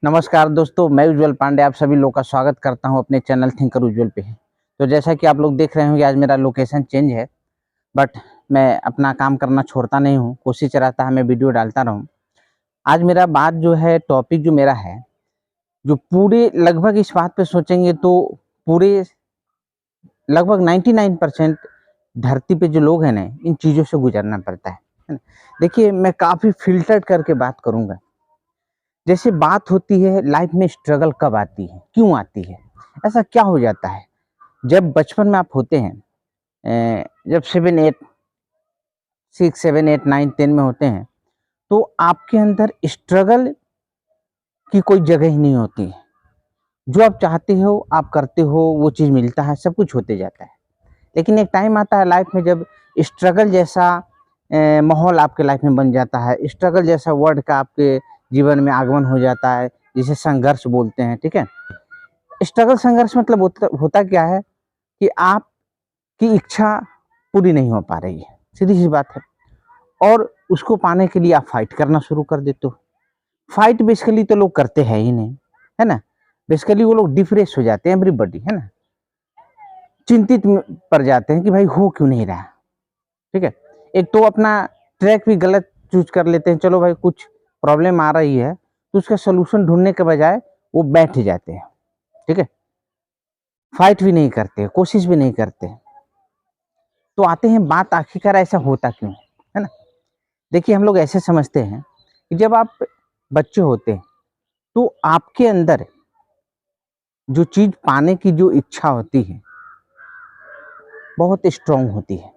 नमस्कार दोस्तों, मैं उज्जवल पांडे आप सभी लोग का स्वागत करता हूं अपने चैनल थिंकर उज्जवल पे। तो जैसा कि आप लोग देख रहे होंगे, आज मेरा लोकेशन चेंज है, बट मैं अपना काम करना छोड़ता नहीं हूं। कोशिश रहता है मैं वीडियो डालता रहूं। आज मेरा बात जो है, टॉपिक जो मेरा है, जो पूरे लगभग इस बात पे सोचेंगे तो पूरे लगभग 99% धरती पे जो लोग हैं ना, इन चीज़ों से गुजरना पड़ता है ना। देखिए, मैं काफ़ी फ़िल्टर्ड करके बात करूँगा। जैसे बात होती है लाइफ में स्ट्रगल कब आती है, क्यों आती है, ऐसा क्या हो जाता है। जब बचपन में आप होते हैं, जब 7 8 6 7 8 9 10 में होते हैं, तो आपके अंदर स्ट्रगल की कोई जगह ही नहीं होती है। जो आप चाहते हो आप करते हो, वो चीज़ मिलता है, सब कुछ होते जाता है। लेकिन एक टाइम आता है लाइफ में जब स्ट्रगल जैसा माहौल आपके लाइफ में बन जाता है, स्ट्रगल जैसा वर्ड का आपके जीवन में आगमन हो जाता है, जिसे संघर्ष बोलते हैं। ठीक है, स्ट्रगल संघर्ष मतलब होता क्या है कि आपकी इच्छा पूरी नहीं हो पा रही है, सीधी सी बात है, और उसको पाने के लिए आप फाइट करना शुरू कर देते हो। फाइट बेसिकली तो लोग करते हैं ही नहीं, है ना। बेसिकली वो लोग डिप्रेस हो जाते हैं, एवरीबॉडी, है ना, चिंतित पड़ जाते हैं कि भाई हो क्यों नहीं रहा। ठीक है, एक तो अपना ट्रैक भी गलत चूज कर लेते हैं। चलो भाई, कुछ प्रॉब्लम आ रही है तो उसका सोल्यूशन ढूंढने के बजाय वो बैठ जाते हैं। ठीक है, फाइट भी नहीं करते, कोशिश भी नहीं करते। तो आते हैं बात, आखिरकार ऐसा होता क्यों है ना। देखिए, हम लोग ऐसे समझते हैं कि जब आप बच्चे होते हैं तो आपके अंदर जो चीज पाने की जो इच्छा होती है बहुत स्ट्रांग होती है,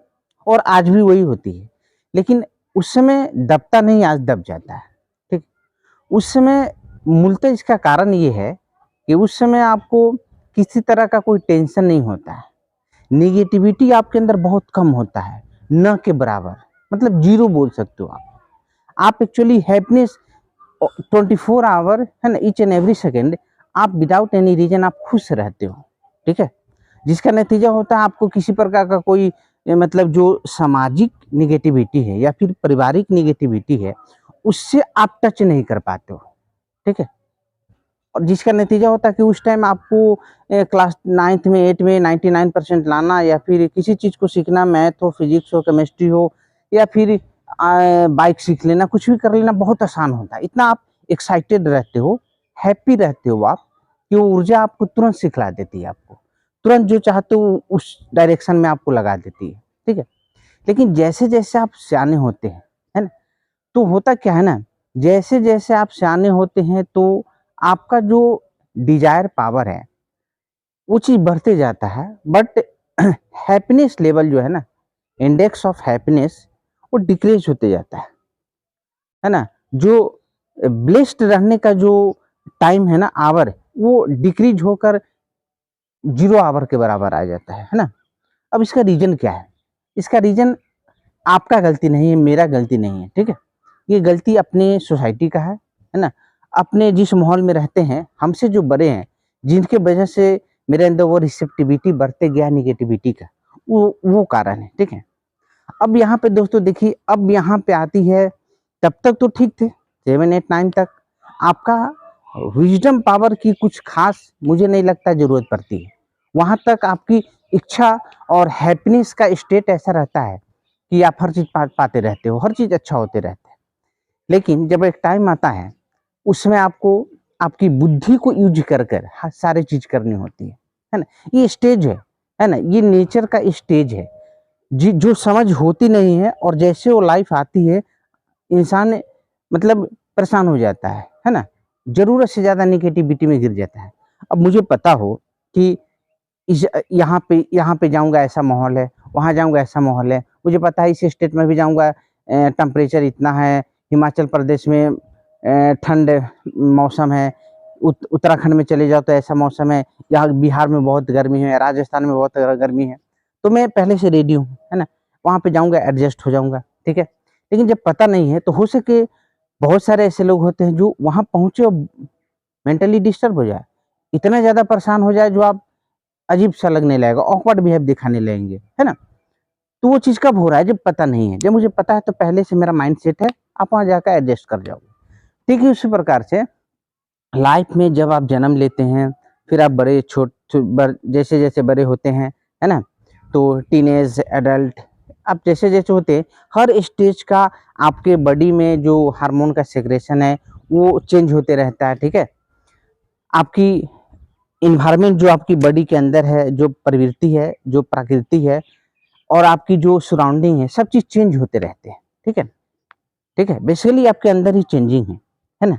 और आज भी वही होती है। लेकिन उस समय दबता नहीं, आज दब जाता है। ठीक, उस समय मूलतः इसका कारण ये है कि उस समय आपको किसी तरह का कोई टेंशन नहीं होता है। निगेटिविटी आपके अंदर बहुत कम होता है, न के बराबर, मतलब जीरो बोल सकते हो आप एक्चुअली हैप्पीनेस 24 आवर, है ना, ईच एंड एवरी सेकेंड आप विदाउट एनी रीजन आप खुश रहते हो। ठीक है, जिसका नतीजा होता है आपको किसी प्रकार का कोई मतलब जो सामाजिक निगेटिविटी है या फिर पारिवारिक निगेटिविटी है, उससे आप टच नहीं कर पाते हो। ठीक है, और जिसका नतीजा होता है कि उस टाइम आपको क्लास 9th में 8th में 99% लाना, या फिर किसी चीज़ को सीखना, मैथ हो, फिजिक्स हो, केमिस्ट्री हो, या फिर बाइक सीख लेना, कुछ भी कर लेना बहुत आसान होता है। इतना आप एक्साइटेड रहते हो, हैप्पी रहते हो आप, कि वो ऊर्जा आपको तुरंत सिखला देती है, आपको तुरंत जो चाहते हो उस डायरेक्शन में आपको लगा देती है। ठीक है, लेकिन जैसे जैसे आप सियाने होते हैं, है ना, तो होता क्या है ना, जैसे जैसे आप सियाने होते हैं तो आपका जो डिजायर पावर है वो चीज़ बढ़ते जाता है। बट हैप्पीनेस लेवल जो है ना, इंडेक्स ऑफ हैप्पीनेस, वो डिक्रीज होते जाता है ना। जो ब्लेस्ड रहने का जो टाइम है ना, आवर, वो डिक्रीज होकर 0 आवर के बराबर आ जाता है ना। अब इसका रीजन क्या है? इसका रीजन आपका गलती नहीं है, मेरा गलती नहीं है। ठीक है, ये गलती अपने सोसाइटी का है ना। अपने जिस माहौल में रहते हैं, हमसे जो बड़े हैं, जिनके वजह से मेरे अंदर वो रिसेप्टिविटी बढ़ते गया निगेटिविटी का, वो कारण है। ठीक है, अब यहाँ पे दोस्तों देखिए, अब यहाँ पे आती है, तब तक तो ठीक थे, 7 8 9 तक आपका विजडम पावर की कुछ खास मुझे नहीं लगता जरूरत पड़ती है। वहां तक आपकी इच्छा और हैप्पीनेस का स्टेट ऐसा रहता है कि आप हर चीज पाते रहते हो, हर चीज अच्छा होते रहते हैं। लेकिन जब एक टाइम आता है, उसमें आपको आपकी बुद्धि को यूज कर कर सारी चीज करनी होती है ना। ये स्टेज है ना, ये नेचर का स्टेज है। जी, जो समझ होती नहीं है, और जैसे वो लाइफ आती है, इंसान मतलब परेशान हो जाता है ना, जरूरत से ज्यादा निगेटिविटी में गिर जाता है। अब मुझे पता हो कि इस यहाँ पे जाऊँगा ऐसा माहौल है, वहाँ जाऊँगा ऐसा माहौल है। मुझे पता है इस स्टेट में भी जाऊँगा टेम्परेचर इतना है, हिमाचल प्रदेश में ठंड मौसम है, उत्तराखंड में चले जाओ तो ऐसा मौसम है, यहाँ बिहार में बहुत गर्मी है, राजस्थान में बहुत गर्मी है। तो मैं पहले से रेडी हूँ, है ना, वहाँ पे जाऊँगा एडजस्ट हो जाऊँगा। ठीक है, लेकिन जब पता नहीं है तो हो सके बहुत सारे ऐसे लोग होते हैं जो वहाँ पहुँचे और मेंटली डिस्टर्ब हो जाए, इतना ज़्यादा परेशान हो जाए जो आप अजीब सा लगने लगेगा, ऑकवर्ड बिहेव दिखाने लगेंगे, है ना। तो वो चीज़ कब हो रहा है? जब पता नहीं है। जब मुझे पता है तो पहले से मेरा माइंड सेट है, आप वहाँ जाकर एडजस्ट कर जाओगे। ठीक है, उसी प्रकार से लाइफ में जब आप जन्म लेते हैं, फिर आप बड़े जैसे जैसे बड़े होते हैं, है ना? तो टीनेज, एडल्ट, आप जैसे जैसे होते हैं, हर स्टेज का आपके बॉडी में जो हार्मोन का सेक्रेशन है वो चेंज होते रहता है, ठीक है? आपकी इन्वायरमेंट जो आपकी बॉडी के अंदर है, जो प्रवृत्ति है, जो प्रकृति है और आपकी जो सराउंडिंग है, सब चीज़ चेंज होते रहते हैं, ठीक है? ठीक है? बेसिकली आपके अंदर ही चेंजिंग है ना?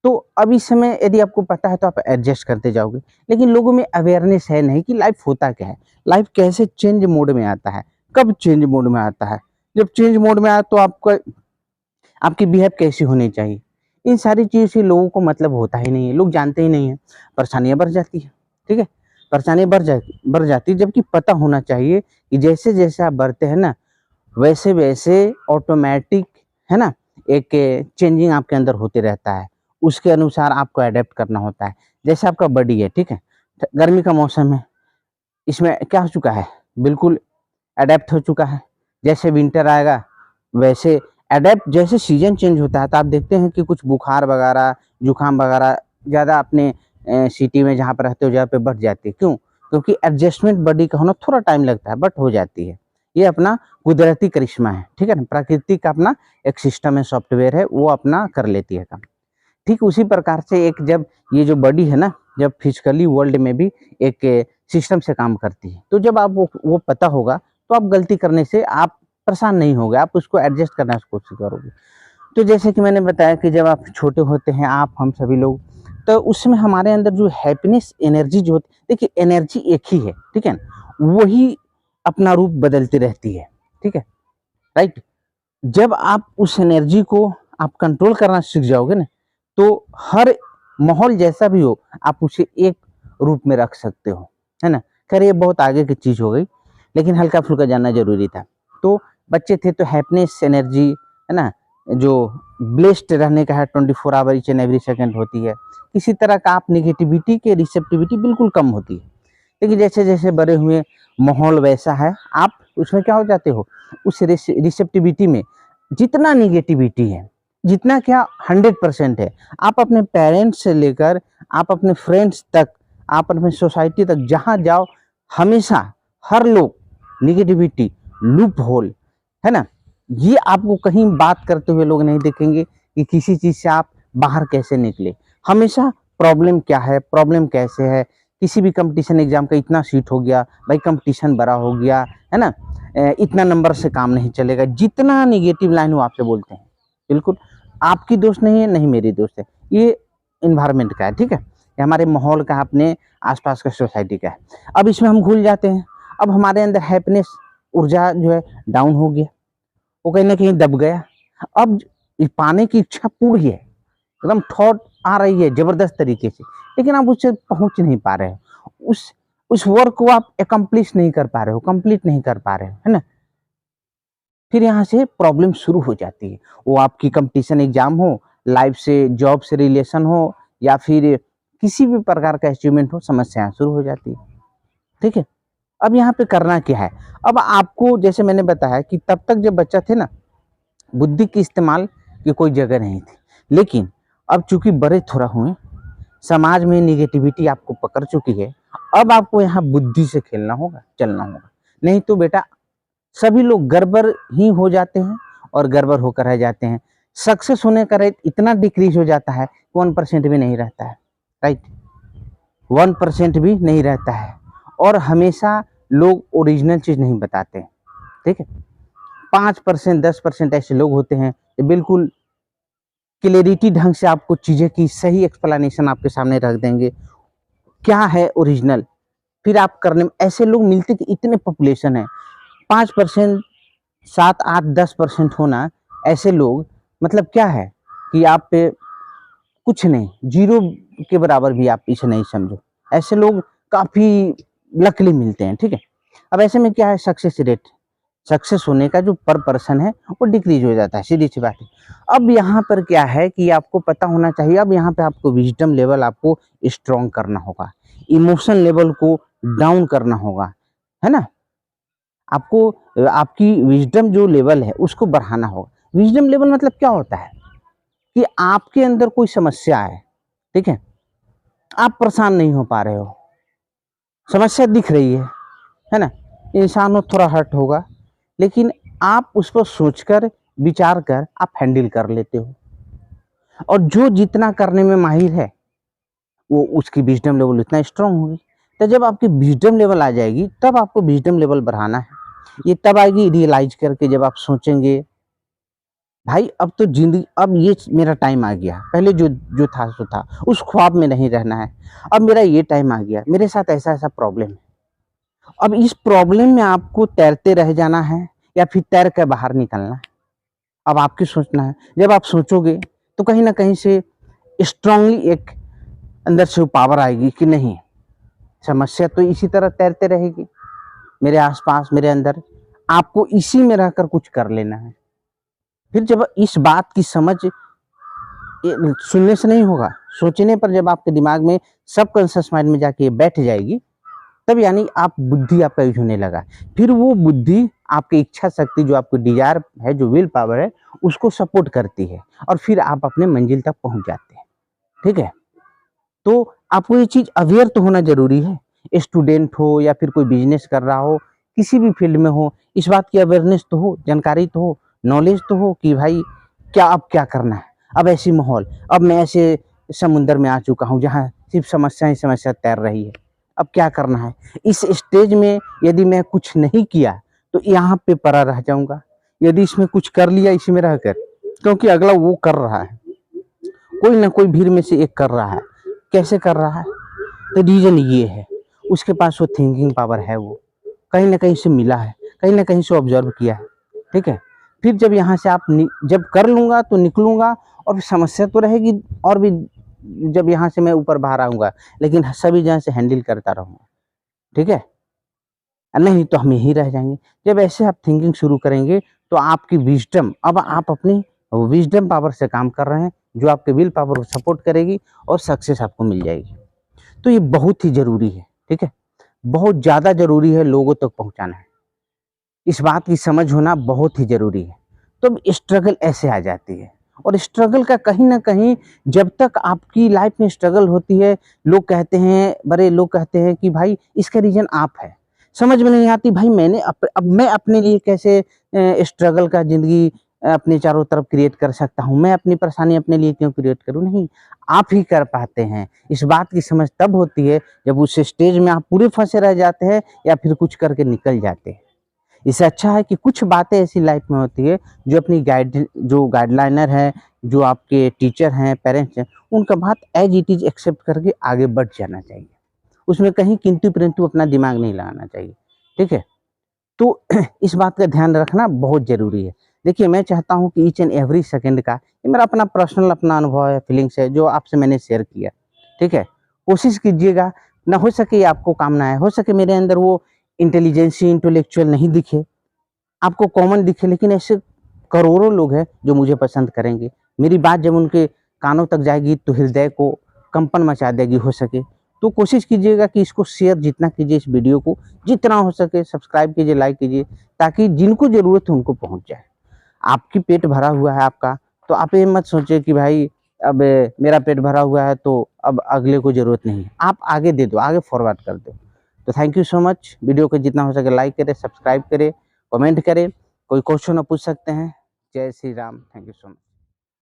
तो अब इस समय यदि आपको पता है तो आप एडजस्ट करते जाओगे, लेकिन लोगों में अवेयरनेस है नहीं कि लाइफ होता क्या है, लाइफ कैसे चेंज मोड में आता है, कब चेंज मोड में आता है, जब चेंज मोड में आया तो आपका आपकी बिहेव कैसी होनी चाहिए, इन सारी चीज़ से लोगों को मतलब होता ही नहीं है, लोग जानते ही नहीं है, परेशानियां बढ़ जाती है, ठीक है? परेशानियां बढ़ जाती है, जबकि पता होना चाहिए कि जैसे जैसे आप बढ़ते हैं ना, वैसे वैसे ऑटोमेटिक, है ना, एक चेंजिंग आपके अंदर होते रहता है, उसके अनुसार आपको अडेप्ट करना होता है। जैसे आपका बॉडी है, ठीक है? गर्मी का मौसम है, इसमें क्या हो चुका है, बिल्कुल अडेप्ट हो चुका है। जैसे विंटर आएगा वैसे अडेप्ट, जैसे सीजन चेंज होता है तो आप देखते हैं कि कुछ बुखार वगैरह, जुकाम वगैरह ज़्यादा अपने सिटी में जहाँ पर रहते हो जगह पे बढ़ जाती है। क्यों? क्योंकि एडजस्टमेंट बॉडी का होना थोड़ा टाइम लगता है, बट हो जाती है। ये अपना कुदरती करिश्मा है, ठीक है ना? प्रकृति का अपना एक सिस्टम है, सॉफ्टवेयर है, वो अपना कर लेती है काम। ठीक उसी प्रकार से एक जब ये जो बॉडी है ना, जब फिजिकली वर्ल्ड में भी एक सिस्टम से काम करती है, तो जब आप वो पता होगा तो आप गलती करने से आप परेशान नहीं होगे, आप उसको एडजस्ट करने की कोशिश करोगे। तो जैसे कि मैंने बताया कि जब आप छोटे होते हैं, आप, हम सभी लोग, तो उस समय हमारे अंदर जो हैप्पीनेस एनर्जी जो होती, देखिए एनर्जी एक ही है, ठीक है ना? वही अपना रूप बदलती रहती है, ठीक है? राइट? जब आप उस एनर्जी को आप कंट्रोल करना सीख जाओगे ना, तो हर माहौल जैसा भी हो, आप उसे एक रूप में रख सकते हो, है ना? खैर ये बहुत आगे की चीज़ हो गई, लेकिन हल्का-फुल्का जानना ज़रूरी था। तो बच्चे थे तो हैप्पीनेस एनर्जी, है ना? जो ब्लेस्ड रहने का है, 24 hour each and every second होती है। किसी तरह का आप नेगेटिविटी के रिसेप्टिविटी बिल्कुल कम होती है। लेकिन जैसे-जैसे बड़े हुए, माहौल वैसा है, आप उसमें क्या हो जाते हो, उस रिसेप्टिविटी में जितना नेगेटिविटी है, जितना क्या 100% है, आप अपने पेरेंट्स से लेकर आप अपने फ्रेंड्स तक, आप अपने सोसाइटी तक जहाँ जाओ, हमेशा हर लोग नेगेटिविटी, लूप होल, है ना? ये आपको कहीं बात करते हुए लोग नहीं देखेंगे कि किसी चीज़ से आप बाहर कैसे निकले। हमेशा प्रॉब्लम क्या है, प्रॉब्लम कैसे है, किसी भी कंपटीशन एग्जाम का इतना सीट हो गया, भाई कंपटीशन बड़ा हो गया, है ना? इतना नंबर से काम नहीं चलेगा, जितना नेगेटिव लाइन वो आपसे बोलते हैं, बिल्कुल आपकी दोस्त नहीं है, नहीं मेरी दोस्त है, ये इन्वायरमेंट का है, ठीक है? ये हमारे माहौल का, अपने आसपास का, सोसाइटी का है। अब इसमें हम घुल जाते हैं, अब हमारे अंदर हैप्पीनेस ऊर्जा जो है डाउन हो गया, वो कहीं न कहीं दब गया। अब ये पाने की इच्छा पूरी है, एकदम थॉट आ रही है ज़बरदस्त तरीके से, लेकिन आप उससे पहुँच नहीं पा रहे हो। उस वर्क को आप एक्म्प्लिश नहीं कर पा रहे हो, कंप्लीट नहीं कर पा रहे हो, है ना? फिर यहाँ से प्रॉब्लम शुरू हो जाती है। वो आपकी कॉम्पिटिशन एग्ज़ाम हो, लाइफ़ से, जॉब से रिलेशन हो या फिर किसी भी प्रकार का अचीवमेंट हो, समस्याएँ शुरू हो जाती है, ठीक है? अब यहाँ पे करना क्या है? अब आपको जैसे मैंने बताया कि तब तक जब बच्चा थे ना, बुद्धि की इस्तेमाल की कोई जगह नहीं थी। लेकिन अब चूँकि बड़े थोड़ा हुए, समाज में नेगेटिविटी आपको पकड़ चुकी है, अब आपको यहाँ बुद्धि से खेलना होगा, चलना होगा। नहीं तो बेटा सभी लोग गड़बड़ ही हो जाते हैं और गड़बड़ होकर रह जाते हैं। सक्सेस होने का रेट इतना डिक्रीज़ हो जाता है, 1% भी नहीं रहता है, राइट? 1% भी नहीं रहता है और हमेशा लोग ओरिजिनल चीज़ नहीं बताते हैं, ठीक है? 5%, 10% ऐसे लोग होते हैं, जो बिल्कुल क्लैरिटी ढंग से आपको चीज़ें की सही एक्सप्लेनेशन आपके सामने रख देंगे। क्या है ओरिजिनल? फिर आप करने में ऐसे लोग मिलते कि इतने पॉपुलेशन है, 5%, 7, 8, 10% होना, ऐसे लोग मतलब क्या है कि आप पे कुछ नहीं, ज़ीरो के बराबर भी आप इसे नहीं समझो। ऐसे लोग काफ़ी लकीली मिलते हैं, ठीक है? अब ऐसे में क्या है, सक्सेस रेट, सक्सेस होने का जो पर पर्सन है वो डिक्रीज़ हो जाता है, सीधी-सी बात है। अब यहाँ पर क्या है कि आपको पता होना चाहिए, अब यहाँ पे आपको विज़डम लेवल आपको स्ट्रॉन्ग करना होगा, इमोशन लेवल को डाउन करना होगा, है ना? आपको आपकी विज़डम जो लेवल है उसको बढ़ाना होगा। विज़डम लेवल मतलब क्या होता है कि आपके अंदर कोई समस्या है, ठीक है? आप परेशान नहीं हो पा रहे हो, समस्या दिख रही है ना? इंसान हो थोड़ा हर्ट होगा, लेकिन आप उस पर सोचकर, विचार कर आप हैंडल कर लेते हो। और जो जितना करने में माहिर है, वो उसकी विज़डम लेवल उतना स्ट्रॉन्ग होगी। तो जब आपकी विज़डम लेवल आ जाएगी, तब आपको विज़डम लेवल बढ़ाना है। ये तब आएगी रियलाइज़ करके, जब आप सोचेंगे, भाई अब तो ज़िंदगी, अब ये मेरा टाइम आ गया। पहले जो जो था सो था, उस ख्वाब में नहीं रहना है। अब मेरा ये टाइम आ गया, मेरे साथ ऐसा-ऐसा प्रॉब्लम है। अब इस प्रॉब्लम में आपको तैरते रह जाना है या फिर तैर कर बाहर निकलना है। अब आपकी सोचना है। जब आप सोचोगे, तो कहीं न कहीं से स्ट्रांगली एक अंदर से वो पावर आएगी कि नहीं, समस्या तो इसी तरह तैरते रहेगी मेरे आस-पास, मेरे अंदर। आपको इसी में रहकर कुछ कर लेना है। फिर जब इस बात की समझ, ये सुनने से नहीं होगा, सोचने पर जब आपके दिमाग में, सबकॉन्शियस माइंड में जाके ये बैठ जाएगी, तब यानी आप बुद्धि आपका यूज़ होने लगा। फिर वो बुद्धि आपकी इच्छा शक्ति, जो आपकी डिज़ायर है, जो विल पावर है, उसको सपोर्ट करती है और फिर आप अपने मंजिल तक पहुँच जाते हैं। ठीक है? तो आपको ये चीज़ अवेयर तो होना ज़रूरी है। स्टूडेंट हो या फिर कोई बिज़नेस कर रहा हो, किसी भी फ़ील्ड में हो, इस बात की अवेयरनेस तो हो, जानकारी तो हो, नॉलेज तो हो कि भाई क्या अब क्या करना है। अब ऐसी माहौल, अब मैं ऐसे समुद्र में आ चुका हूँ जहाँ सिर्फ़ समस्या ही समस्या तैर रही है। अब क्या करना है? इस स्टेज में यदि मैं कुछ नहीं किया, तो यहाँ पे पड़ा रह जाऊँगा। यदि इसमें कुछ कर लिया इसी में रहकर, क्योंकि अगला वो कर रहा है, कोई ना कोई भीड़ में से एक कर रहा है। कैसे कर रहा है? तो रीज़न ये है, उसके पास वो थिंकिंग पावर है, वो कहीं न कहीं से मिला है, कहीं न कहीं से ऑब्ज़र्व किया है, ठीक है? फिर जब यहाँ से आप जब कर लूँगा तो निकलूँगा, और समस्या तो रहेगी, और भी जब यहाँ से मैं ऊपर बाहर आऊँगा, लेकिन सभी जगह से हैंडल करता रहूँगा, ठीक है? नहीं तो हम यहीं रह जाएँगे। जब ऐसे आप थिंकिंग शुरू करेंगे, तो आपकी विज़डम, अब आप अपनी विज़डम पावर से काम कर रहे हैं, जो आपके विल पावर को सपोर्ट करेगी और सक्सेस आपको मिल जाएगी। तो ये बहुत ही ज़रूरी है, ठीक है? बहुत ज़्यादा ज़रूरी है लोगों तक पहुँचाना है। इस बात की समझ होना बहुत ही ज़रूरी है। तो स्ट्रगल ऐसे आ जाती है, और स्ट्रगल का कहीं न कहीं, जब तक आपकी लाइफ़ में स्ट्रगल होती है, लोग कहते हैं, बड़े लोग कहते हैं कि भाई इसका रीज़न आप है। समझ में नहीं आती, भाई मैंने अब मैं अपने लिए कैसे स्ट्रगल का ज़िंदगी अपने चारों तरफ क्रिएट कर सकता हूँ। मैं अपनी परेशानी अपने लिए क्यों क्रिएट करूँ? नहीं, आप ही कर पाते हैं। इस बात की समझ तब होती है, जब उस स्टेज में आप पूरे फँसे रह जाते हैं या फिर कुछ करके निकल जाते हैं। इससे अच्छा है कि कुछ बातें ऐसी लाइफ में होती है, जो अपनी जो गाइडलाइनर है, जो आपके टीचर हैं, पेरेंट्स हैं, उनका बात एज़ इट इज़ एक्सेप्ट करके आगे बढ़ जाना चाहिए। उसमें कहीं किंतु-परंतु अपना दिमाग नहीं लगाना चाहिए, ठीक है? तो इस बात का ध्यान रखना बहुत ज़रूरी है। देखिए, मैं चाहता हूँ कि ईच एंड एवरी सेकंड का, ये मेरा अपना पर्सनल अपना अनुभव है, फीलिंग्स है, जो आपसे मैंने शेयर किया, ठीक है? कोशिश कीजिएगा, ना हो सके ये आपको काम ना आए, हो सके मेरे अंदर वो इंटेलिजेंसी, इंटेलेक्चुअल नहीं दिखे, आपको कॉमन दिखे, लेकिन ऐसे करोड़ों लोग हैं जो मुझे पसंद करेंगे। मेरी बात जब उनके कानों तक जाएगी, तो हृदय को कंपन मचा देगी हो सके। तो कोशिश कीजिएगा कि इसको शेयर जितना कीजिए, इस वीडियो को जितना हो सके सब्सक्राइब कीजिए, लाइक कीजिए, ताकि जिनको ज़रूरत है उनको पहुँच जाए। आपकी पेट भरा हुआ है आपका, तो आप ये मत सोचिए कि भाई अब मेरा पेट भरा हुआ है तो अब अगले को ज़रूरत नहीं है। आप आगे दे दो, आगे फॉरवर्ड कर दो। तो thank you so much. Video को जितना हो सके लाइक करें, सब्सक्राइब करें, कमेंट करें, कोई क्वेश्चन आप पूछ सकते हैं। जय Shri Ram. Thank you so much.